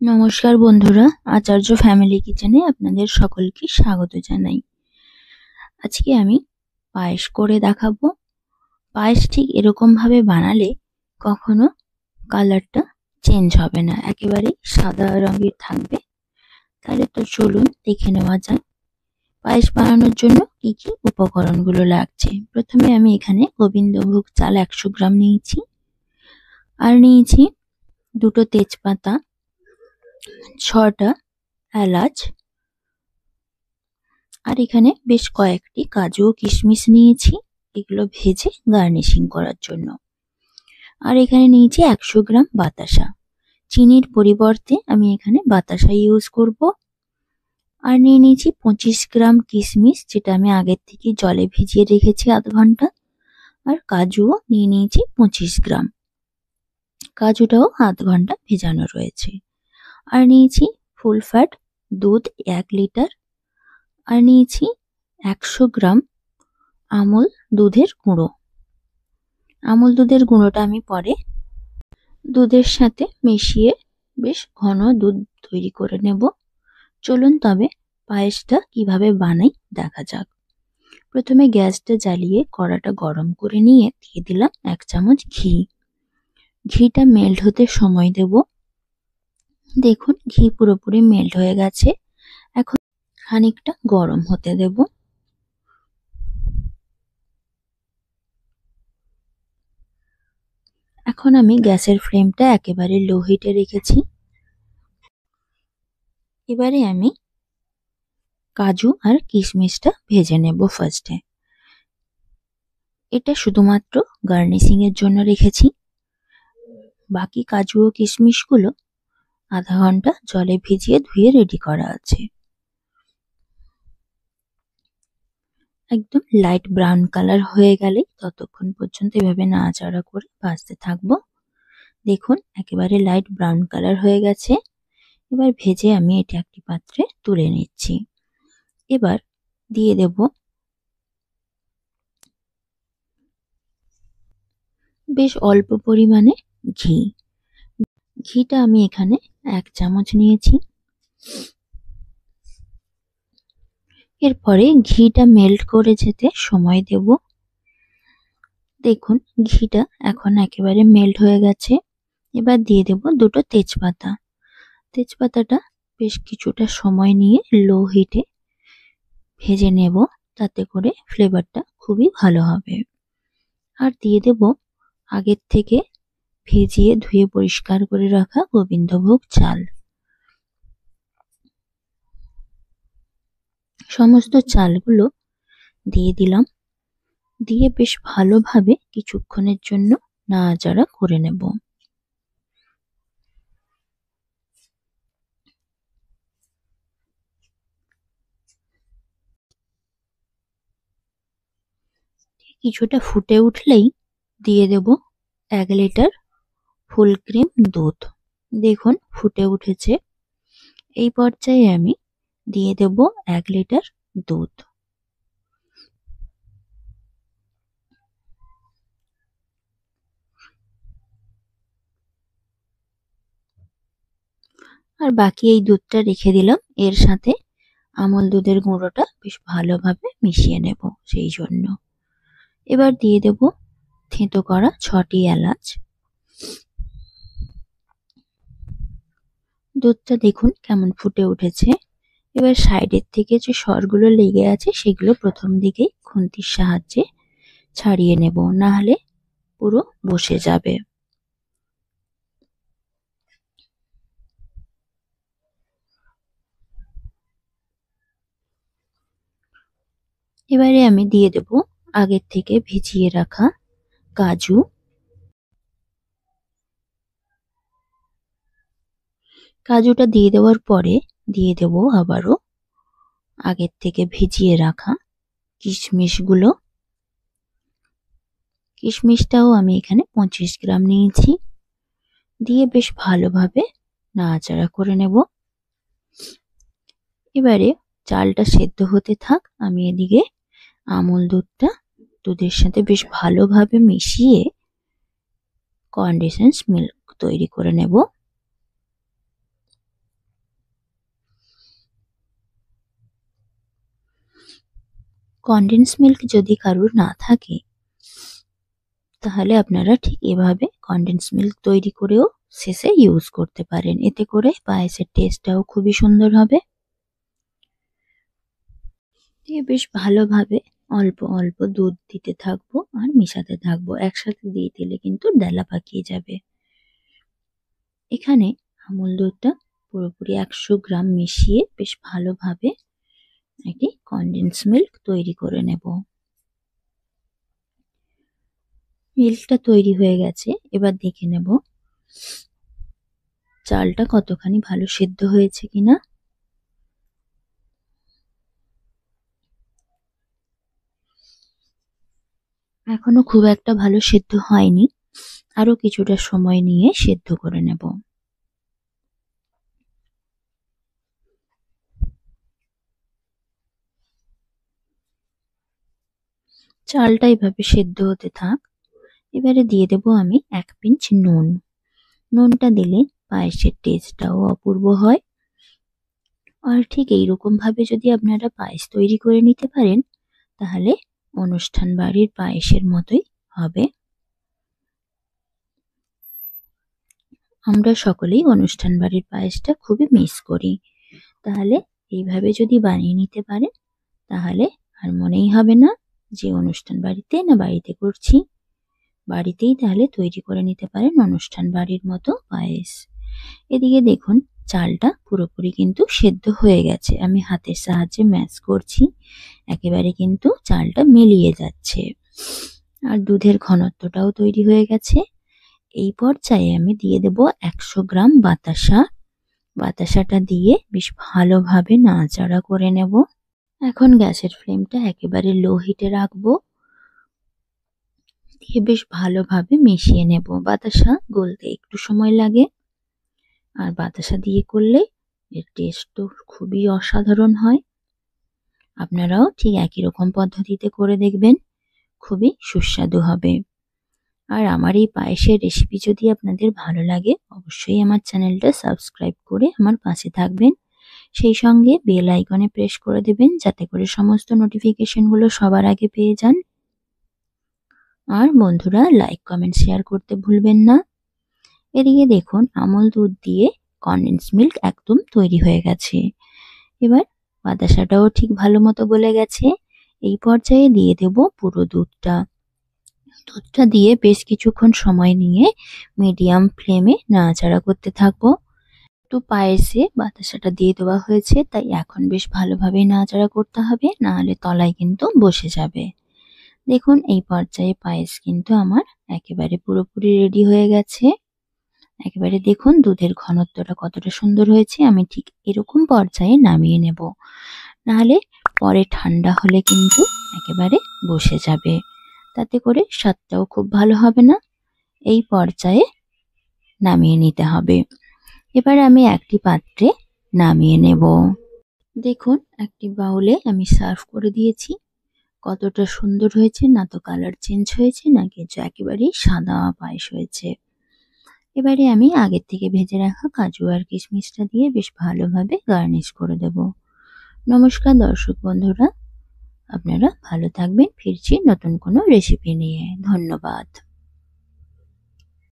নমস্কার বন্ধুরা, আচার্য ফ্যামিলি কিচেনে আপনাদের সকলকে স্বাগত জানাই। আজকে আমি পায়েস করে দেখাবো। পায়েস ঠিক এরকম ভাবে বানালে কখনো কালারটা চেঞ্জ হবে না, একেবারেই সাদা রঙের থাকবে। তাহলে তো চলুন দেখে নেওয়া যাক পায়েস বানানোর জন্য কি কি উপকরণগুলো লাগছে। প্রথমে আমি এখানে গোবিন্দভোগ চাল 100 গ্রাম নিয়েছি, আর নিয়েছি দুটো তেজপাতা, 6টা এলাচ, আর এখানে বেশ কয়েকটি কাজু ও কিশমিশ নিয়েছি, এগুলো ভেজে গার্নিশিং করার জন্য। আর এখানে নিয়েছি 100 গ্রাম বাতাসা, চিনির পরিবর্তে আমি এখানে বাতাসা ইউজ করব। আর নিয়ে নিয়েছি 25 গ্রাম কিশমিশ, যেটা আমি আগের থেকে জলে ভিজিয়ে রেখেছি আধ ঘন্টা। আর কাজুও নিয়ে নিয়েছি 25 গ্রাম, কাজুটাও আধ ঘন্টা ভেজানো রয়েছে। আর নিয়েছি ফুল ফ্যাট দুধ 1 লিটার। আর নিয়েছি 100 গ্রাম আমুল দুধের গুঁড়ো। আমুল দুধের গুঁড়োটা আমি পরে দুধের সাথে মিশিয়ে বেশ ঘন দুধ তৈরি করে নেব। চলুন তবে পায়েসটা কিভাবে বানাই দেখা যাক। প্রথমে গ্যাসটা জ্বালিয়ে কড়াটা গরম করে নিয়ে দিয়ে দিলাম 1 চামচ ঘি। ঘিটা মেল্ট হতে সময় দেব। দেখুন ঘি পুরোপুরি মেল্ট হয়ে গেছে। এখন খানিকটা গরম হতে দেব। এখন আমি গ্যাসের ফ্লেমটা একেবারে লো হিটে রেখেছি। এবারে আমি কাজু আর কিশমিশটা ভেজে নেব ফার্স্টে। এটা শুধুমাত্র গার্নিশিং এর জন্য রেখেছি। বাকি কাজু ও কিশমিশগুলো আধা ঘন্টা জলে ভিজিয়ে ধুয়ে রেডি করা আছে। একদম লাইট ব্রাউন কালার হয়ে গেলে ততক্ষণ পর্যন্ত এভাবে নাড়াচাড়া করে ভাজতে থাকবো। দেখুন একেবারে লাইট ব্রাউন কালার হয়ে গেছে। এবার ভেজে আমি এটা একটি পাত্রে তুলে নিচ্ছি। এবার দিয়ে দেব বেশ অল্প পরিমাণে ঘি। ঘিটা আমি এখানে 1 চামচ নিয়েছি। এরপরে ঘিটা মেল্ট করে যেতে সময় দেব। দেখুন ঘিটা এখন একেবারে মেল্ট হয়ে গেছে। এবার দিয়ে দেব দুটো তেজপাতা। তেজপাতাটা বেশ কিছুটা সময় নিয়ে লো হিটে ভেজে নেব, তাতে করে ফ্লেভারটা খুবই ভালো হবে। আর দিয়ে দেব আগের থেকে ভিজিয়ে ধুয়ে পরিষ্কার করে রাখা গোবিন্দভোগ চাল। সমস্ত চালগুলো দিয়ে দিলাম। দিয়ে বেশ ভালোভাবে কিছুক্ষণের জন্য নাড়াচাড়া করে নেব। কিছুটা ফুটে উঠলেই দিয়ে দেব 1 লিটার ফুল ক্রিম দুধ। দেখুন ফুটে উঠেছে। এই পর্যায়ে আমি দিয়ে দেব 1 লিটার দুধ। আর বাকি এই দুধটা রেখে দিলাম। এর সাথে আমুল দুধের গুঁড়োটা বেশ ভালোভাবে মিশিয়ে নেব সেই জন্য। এবার দিয়ে দেব থেঁতো করা 6টি এলাচ। দুধটা দেখুন কেমন ফুটে উঠেছে। এবার সাইডের থেকে যে সরগুলো লেগে আছে সেগুলো প্রথম দিকেই খুন্তির সাহায্যে ছাড়িয়ে নেব, না হলে পুরো বসে যাবে। এবারে আমি দিয়ে দেব আগের থেকে ভিজিয়ে রাখা কাজু। কাজুটা দিয়ে দেওয়ার পরে দিয়ে দেব আবারও আগের থেকে ভিজিয়ে রাখা কিশমিশগুলো। কিশমিশটাও আমি এখানে 25 গ্রাম নিয়েছি। দিয়ে বেশ ভালোভাবে নাড়াচাড়া করে নেব। এবারে চালটা সেদ্ধ হতে থাক, আমি এদিকে আমুল দুধটা দুধের সাথে বেশ ভালোভাবে মিশিয়ে কনডেন্সড মিল্ক তৈরি করে নেব। কনডেন্স মিল্ক যদি কারোর না থাকে তাহলে আপনারা ঠিক এভাবে কনডেন্স মিল্ক তৈরি করেও শেষে ইউজ করতে পারেন। এতে করে পায়েসের টেস্টটাও খুবই সুন্দর হবে। দিয়ে বেশ ভালোভাবে অল্প অল্প দুধ দিতে থাকবো আর মিশাতে থাকবো। একসাথে দিয়ে দিলে কিন্তু ডেলা পাকিয়ে যাবে। এখানে আমুল দুধটা পুরোপুরি 100 গ্রাম মিশিয়ে বেশ ভালোভাবে একটি কনডেন্স মিল্ক তৈরি করে নেব। মিল্কটা তৈরি হয়ে গেছে, এবার দেখে নেব চালটা কতখানি ভালো সেদ্ধ হয়েছে কিনা। এখনো খুব একটা ভালো সেদ্ধ হয়নি, আরো কিছুটা সময় নিয়ে সেদ্ধ করে নেব। চালটা এইভাবে সেদ্ধ হতে থাক। এবারে দিয়ে দেব আমি 1 পিঞ্চ নুন। নুনটা দিলে পায়েসের টেস্টটাও অপূর্ব হয়। আর ঠিক এইরকম ভাবে যদি আপনারা পায়েস তৈরি করে নিতে পারেন তাহলে অনুষ্ঠান বাড়ির পায়েসের মতোই হবে। আমরা সকলেই অনুষ্ঠান বাড়ির পায়েসটা খুবই মিস করি। তাহলে এইভাবে যদি বানিয়ে নিতে পারেন তাহলে আর মনেই হবে না যে অনুষ্ঠান বাড়িতে না বাড়িতে করছি। বাড়িতেই তাহলে তৈরি করে নিতে পারেন অনুষ্ঠান বাড়ির মতো পায়েস। এদিকে দেখুন চালটা পুরোপুরি কিন্তু সেদ্ধ হয়ে গেছে। আমি হাতের সাহায্যে ম্যাশ করছি, একেবারে কিন্তু চালটা মিলিয়ে যাচ্ছে। আর দুধের ঘনত্বটাও তৈরি হয়ে গেছে। এই পর্যায়ে আমি দিয়ে দেব 100 গ্রাম বাতাসা। বাতাসাটা দিয়ে বেশ ভালোভাবে নাড়াচাড়া করে নেব। এখন গ্যাসের ফ্লেমটা একেবারে লো হিটে রাখবো। দিয়ে বেশ ভালোভাবে মিশিয়ে নেব। বাতাসা গলতে একটু সময় লাগে, আর বাতাসা দিয়ে করলে এর টেস্ট তো খুবই অসাধারণ হয়। আপনারাও ঠিক একই রকম পদ্ধতিতে করে দেখবেন, খুবই সুস্বাদু হবে। আর আমার এই পায়েসের রেসিপি যদি আপনাদের ভালো লাগে অবশ্যই আমার চ্যানেলটা সাবস্ক্রাইব করে আমার পাশে থাকবেন। সেই সঙ্গে বেল আইকনে প্রেস করে দেবেন যাতে করে সমস্ত নোটিফিকেশনগুলো সবার আগে পেয়ে যান। আর বন্ধুরা লাইক কমেন্ট শেয়ার করতে ভুলবেন না। এদিকে দেখুন আমুল দুধ দিয়ে কনডেন্স মিল্ক একদম তৈরি হয়ে গেছে। এবার বাতাসাটাও ঠিক ভালো মতো গলে গেছে। এই পর্যায়ে দিয়ে দেব পুরো দুধটা। দুধটা দিয়ে বেশ কিছুক্ষণ সময় নিয়ে মিডিয়াম ফ্লেমে নাড়াচাড়া করতে থাকবো। একটু পায়েসে বাতাসাটা দিয়ে দেওয়া হয়েছে, তাই এখন বেশ ভালোভাবে নাড়াচাড়া করতে হবে, না হলে তলায় কিন্তু বসে যাবে। দেখুন এই পর্যায়ে পায়েস কিন্তু আমার একেবারে পুরোপুরি রেডি হয়ে গেছে। একেবারে দেখুন দুধের ঘনত্বটা কতটা সুন্দর হয়েছে। আমি ঠিক এরকম পর্যায়ে নামিয়ে নেব, নাহলে পরে ঠান্ডা হলে কিন্তু একেবারে বসে যাবে, তাতে করে স্বাদটাও খুব ভালো হবে না। এই পর্যায়ে নামিয়ে নিতে হবে। এবার আমি একটি পাত্রে নামিয়ে নেব। দেখুন একটি বাউলে আমি সার্ভ করে দিয়েছি। কতটা সুন্দর হয়েছে, না তো কালার চেঞ্জ হয়েছে না কিছু, একেবারেই সাদা পায়েস হয়েছে। এবারে আমি আগের থেকে ভেজে রাখা কাজু আর কিশমিশটা দিয়ে বেশ ভালোভাবে গার্নিশ করে দেব। নমস্কার দর্শক বন্ধুরা, আপনারা ভালো থাকবেন। ফিরছি নতুন কোনো রেসিপি নিয়ে। ধন্যবাদ।